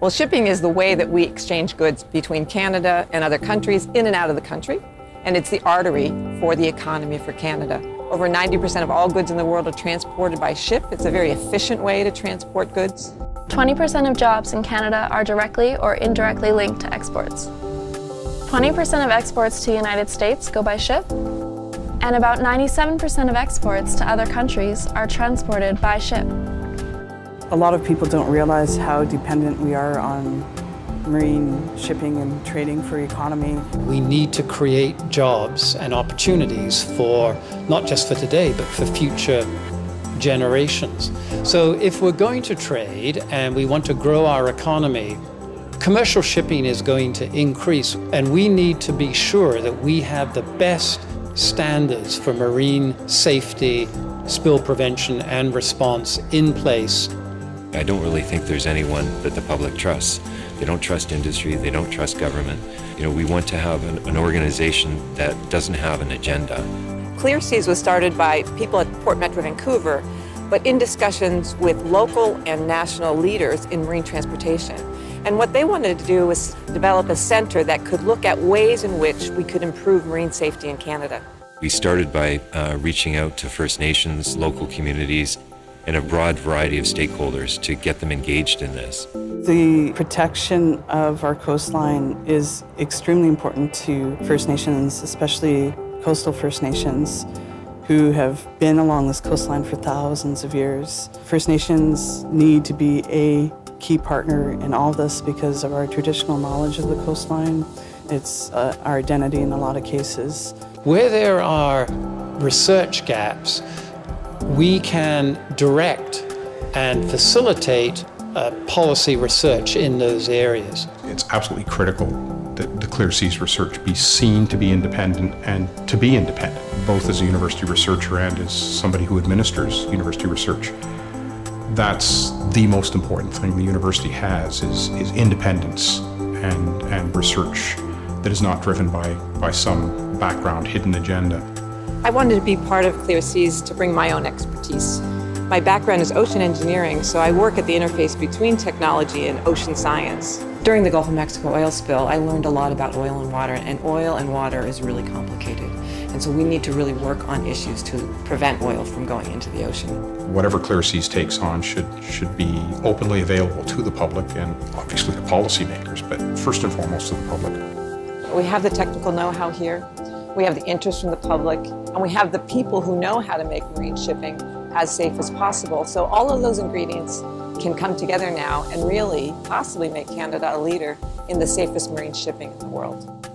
Well, shipping is the way that we exchange goods between Canada and other countries in and out of the country, and it's the artery for the economy for Canada. Over 90% of all goods in the world are transported by ship. It's a very efficient way to transport goods. 20% of jobs in Canada are directly or indirectly linked to exports. 20% of exports to the United States go by ship, and about 97% of exports to other countries are transported by ship. A lot of people don't realize how dependent we are on marine shipping and trading for economy. We need to create jobs and opportunities for, not just for today, but for future generations. So if we're going to trade and we want to grow our economy, commercial shipping is going to increase, and we need to be sure that we have the best standards for marine safety, spill prevention and response in place. I don't really think there's anyone that the public trusts. They don't trust industry, they don't trust government. We want to have an organization that doesn't have an agenda. Clear Seas was started by people at Port Metro Vancouver, but in discussions with local and national leaders in marine transportation. And what they wanted to do was develop a center that could look at ways in which we could improve marine safety in Canada. We started by reaching out to First Nations, local communities, and a broad variety of stakeholders to get them engaged in this. The protection of our coastline is extremely important to First Nations, especially coastal First Nations, who have been along this coastline for thousands of years. First Nations need to be a key partner in all this because of our traditional knowledge of the coastline. It's our identity in a lot of cases. Where there are research gaps, we can direct and facilitate policy research in those areas. It's absolutely critical that the Clear Seas research be seen to be independent and to be independent, both as a university researcher and as somebody who administers university research. That's the most important thing the university has is independence and research that is not driven by some background hidden agenda. I wanted to be part of Clear Seas to bring my own expertise. My background is ocean engineering, so I work at the interface between technology and ocean science. During the Gulf of Mexico oil spill, I learned a lot about oil and water is really complicated. And so we need to really work on issues to prevent oil from going into the ocean. Whatever Clear Seas takes on should be openly available to the public and obviously the policymakers, but first and foremost to the public. We have the technical know-how here, we have the interest from the public, and we have the people who know how to make marine shipping as safe as possible. So all of those ingredients can come together now and really possibly make Canada a leader in the safest marine shipping in the world.